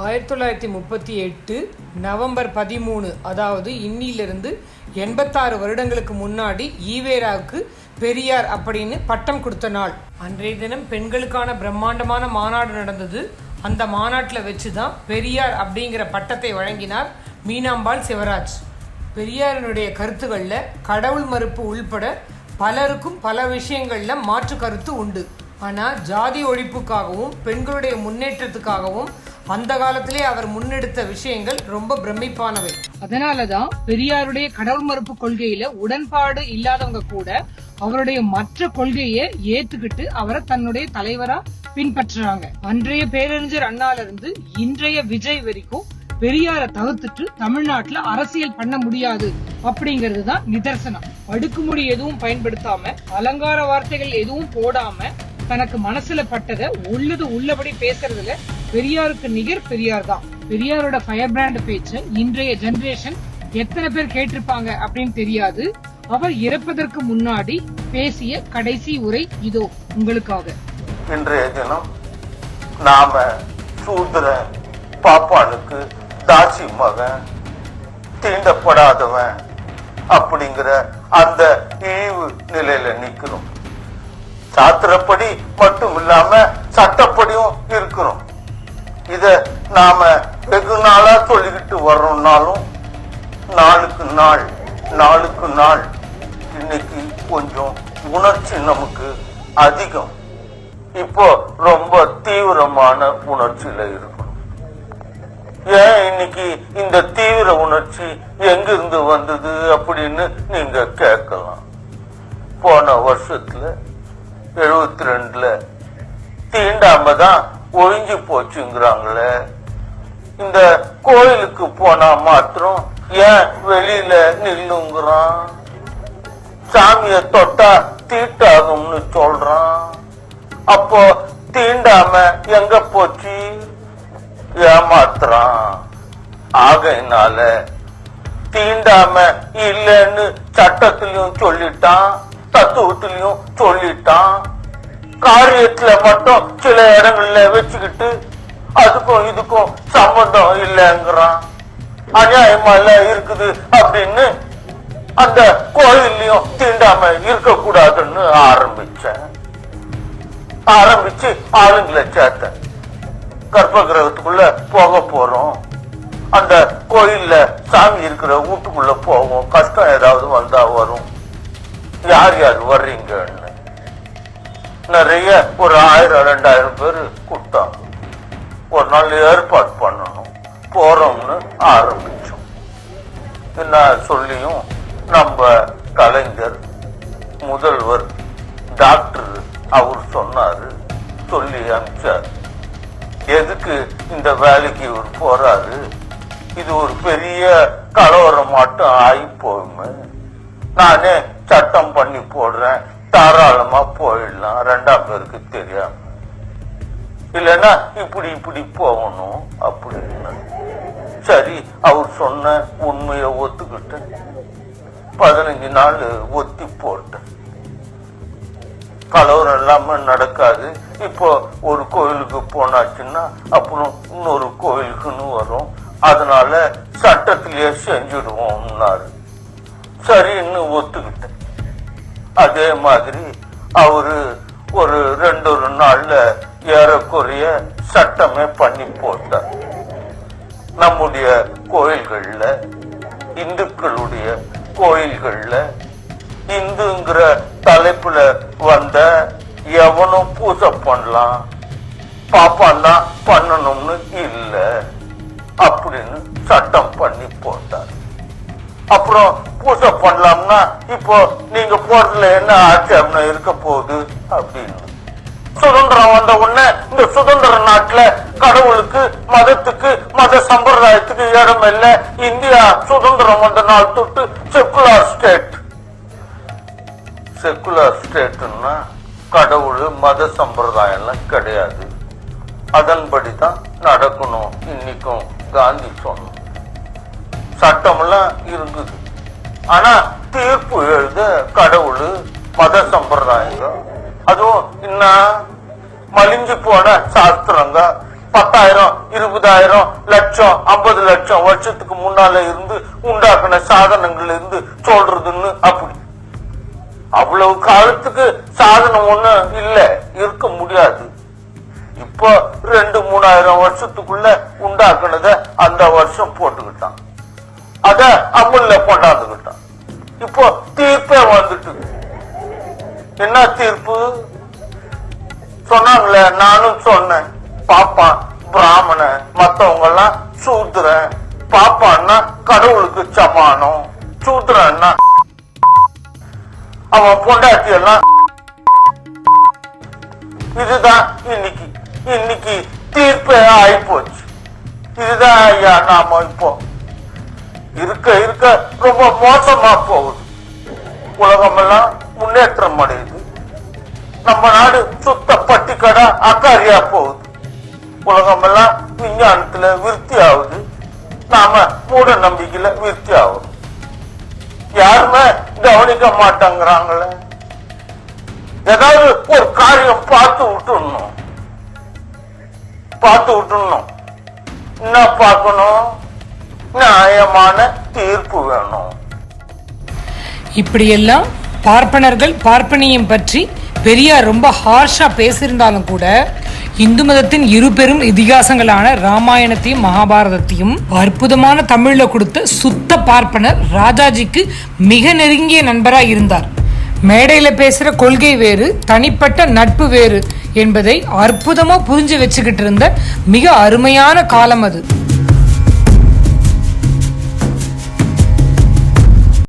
1938 November 13, அதாவது இன்னிலிருந்து 86 வருடங்களுக்கு முன்னாடி ஈவேராவுக்கு பெரியார் அப்படின்னு பட்டம் கொடுத்த நாள். அன்றைய தினம் பெண்களுக்கான பிரம்மாண்டமான மாநாடு நடந்தது. அந்த மாநாட்டில் வச்சு தான் பெரியார் அப்படிங்கிற பட்டத்தை வழங்கினார் மீனாம்பாள் சிவராஜ். பெரியாரினுடைய கருத்துக்களில் கடவுள் மறுப்பு உள்பட பலருக்கும் பல விஷயங்களில் மாற்று கருத்து உண்டு. ஆனால் ஜாதி ஒழிப்புக்காகவும் பெண்களுடைய முன்னேற்றத்துக்காகவும் அந்த காலத்திலே அவர் முன்னெடுத்த விஷயங்கள் ரொம்ப பிரமிப்பானவை. அதனாலதான் பெரியாருடைய கடவுள் மறுப்பு கொள்கையில உடன்பாடு இல்லாதவங்க கூட அவருடைய மற்ற கொள்கையை ஏத்துக்கிட்டு அவரை தன்னுடைய தலைவரா பின்பற்றுறாங்க. அன்றைய பேரறிஞர் அண்ணால இருந்து இன்றைய விஜய் வரைக்கும் பெரியாரை தவிர்த்துட்டு தமிழ்நாட்டுல அரசியல் பண்ண முடியாது அப்படிங்கிறது தான் நிதர்சனம். அடுக்குமுடி எதுவும் பயன்படுத்தாம, அலங்கார வார்த்தைகள் எதுவும் போடாம, தனக்கு மனசுல பட்டதை உள்ளது உள்ளபடி பேசுறதுல பெரியாருக்கு நிகர் பெரியார் தான். பெரியாரோட ஃபயர் பிராண்ட் பேச்சு இன்றைய ஜெனரேஷன் எத்தனை பேர் கேட்டிருப்பாங்க அப்படின்னு தெரியாது. அவர் இறப்பதற்கு முன்னாடி பேசிய கடைசி உரை இதோ உங்களுக்காக. இன்றைய தினம் நாம சூத்திர பாப்பானுக்கு தாசி மகன், தீண்டப்படாதவன் அப்படிங்கிற அந்த இழிவு நிலையில நிக்கிறோம். சாத்திரப்படி மட்டும் இல்லாம சட்டப்படியும் இருக்கிறோம். இத நாம வெகு நாளா சொல்லிக்கிட்டு வர்றோம்னாலும் நாளுக்கு நாள் இன்னைக்கு கொஞ்சம் உணர்ச்சி நமக்கு அதிகம். இப்போ ரொம்ப தீவிரமான உணர்ச்சியில இருக்கணும். ஏன் இன்னைக்கு இந்த தீவிர உணர்ச்சி எங்கிருந்து வந்தது அப்படின்னு நீங்க கேட்கலாம். போன வருஷத்துல 72ல தீண்டாம தான் ஒழிஞ்சு போச்சுங்கிறாங்களே. இந்த கோயிலுக்கு போனா மாத்திரம் ஏன் வெளியில நில்லுங்கிறான்? சாமிய தொட்டா தீட்டாகும்னு சொல்றான். அப்போ தீண்டாம எங்க போச்சு? ஏமாத்துறான். ஆகையினால தீண்டாம இல்லைன்னு சட்டத்திலையும் சொல்லிட்டான், தத்துவத்திலையும் சொல்லிட்டான். காரியத்துல மட்டும் சில இடங்கள்ல வச்சுக்கிட்டு அதுக்கும் இதுக்கும் சம்பந்தம் இல்லைங்கிறான். அநியாயமால இருக்குது அப்படின்னு அந்த கோயிலையும் தீண்டாம இருக்க கூடாதுன்னு ஆரம்பிச்சு ஆளுங்களை சேர்த்தேன். கர்ப்ப கிரகத்துக்குள்ள போக போறோம், அந்த கோயில்ல சாமி இருக்கிற வீட்டுக்குள்ள போவோம், கஷ்டம் ஏதாவது வந்தா வரும், யார் யார் வர்றீங்கன்னு நிறைய ஒரு 1000-2000 பேர் கூட்டாங்க. ஒரு நாள் ஏற்பாடு பண்ணணும், போறோம்னு ஆரம்பிச்சோம். என்ன சொல்லியும் நம்ம கலைஞர் முதல்வர் டாக்டர் அவர் சொன்னாரு, சொல்லி அனுப்பிச்சாரு. எதுக்கு இந்த வேலைக்கு இவர் போறாரு? இது ஒரு பெரிய கலவரம் மட்டும் ஆகி போகுமே, நானே சட்டம் பண்ணி போடுறேன், தாராளமா போயிடலாம், 2ஆம் பேருக்கு தெரியாம, இல்லைன்னா இப்படி போகணும் அப்படின்னு. சரி, அவர் சொன்ன உண்மையை ஒத்துக்கிட்டு 15 நாள் ஒத்தி போட்டேன். கலவரம் இல்லாம நடக்காது. இப்போ ஒரு கோயிலுக்கு போனாச்சுன்னா அப்புறம் இன்னொரு கோயிலுக்குன்னு வரும், அதனால சட்டத்திலேயே செஞ்சிடுவோம்னாரு. சரின்னு ஒத்துக்கிட்டேன். அதே மாதிரி அவரு ஒரு 2 நாள்ல ஏறக்குறைய சட்டமே பண்ணி போட்டார். நம்முடைய கோயில்கள்ல, இந்துக்களுடைய கோயில்கள்ல இந்துங்கிற தலைப்புல வந்த எவனும் பூஜை பண்ணலாம், பாப்பான் தான் பண்ணணும்னு இல்ல அப்படின்னு சட்டம் பண்ணி போட்டார். அப்புறம் பூஜை பண்ணலாம்னா இப்போ நீங்க போறதுல என்ன ஆட்சேபம் இருக்க போகுது அப்படின்னு. சுதந்திரம் வந்த உடனே இந்த சுதந்திர நாட்டுல கடவுளுக்கு, மதத்துக்கு, மத சம்பிரதாயத்துக்கு இடம் இல்லை. இந்தியா சுதந்திரம் வந்த நாள் தொட்டு செக்குலர் ஸ்டேட்னா கடவுள் மத சம்பிரதாயம் எல்லாம் கிடையாது, அதன்படிதான் நடக்கணும். இன்னைக்கும் காந்தி சொன்ன சட்டமெல்லாம் இருக்குது. ஆனா தீர்ப்பு எழுத கடவுள், மத சம்பிரதாயங்க, அதுவும் இன்னும் மலிஞ்சு போன சாஸ்திரங்க 10,000 20,000 லட்சம் 50 லட்சம் வருஷத்துக்கு முன்னால இருந்து உண்டாக்குன சாதனங்கள் இருந்து சொல்றதுன்னு அப்படி. அவ்வளவு காலத்துக்கு சாதனம் ஒண்ணு இல்ல, இருக்க முடியாது. இப்போ 2-3,000 வருஷத்துக்குள்ள உண்டாக்குனத அந்த வருஷம் போட்டுக்கிட்டான், அத அமுல்ல கொண்டாந்துக்கிட்டான். இப்போ தீர்ப்பே வந்துட்டு. என்ன தீர்ப்பு சொன்னாங்களே, நானும் சொன்னேன். பாப்பான் பிராமணன், மத்தவங்க எல்லாம் சூத்திரன். பாப்பான்னா கடவுளுக்கு சமானம், சூத்திரன்னா அவன் பொண்டாட்டி எல்லாம். இதுதான் இன்னைக்கு தீர்ப்பே ஆகி போச்சு. இதுதான் ஐயா நாம இப்போ இருக்க ரொம்ப மோசமா போகுது. உலகம் எல்லாம் முன்னேற்றம் அடையுது, நம்ம நாடு சுத்த பட்டிக்கடா அக்காரியா போகுது. உலகம் எல்லாம் விஞ்ஞானத்துல விருத்தி ஆகுது, நாம மூட நம்பிக்கையில விருத்தி ஆகுது. யாருமே கவனிக்க மாட்டாங்கிறாங்களே. ஏதாவது ஒரு காரியம் பார்த்து விட்டுடணும். என்ன பார்க்கணும்? நியாயமான தீர்ப்பு வேணும். இப்படியெல்லாம் பார்ப்பனர்கள் பார்ப்பனியம் பற்றி பெரியார் ரொம்ப ஹார்ஷா பேசியிருந்தாலும் கூட இந்து மதத்தின் இரு பெரும் இதிகாசங்களான ராமாயணத்தையும் மகாபாரதத்தையும் அற்புதமான தமிழ்ல கொடுத்த சுத்த பார்ப்பனர் ராஜாஜிக்கு மிக நெருங்கிய நண்பராக இருந்தார். மேடையில பேசுற கொள்கை வேறு, தனிப்பட்ட நட்பு வேறு என்பதை அற்புதமா புரிஞ்சு வச்சுக்கிட்டு இருந்த மிக அருமையான காலம் அது.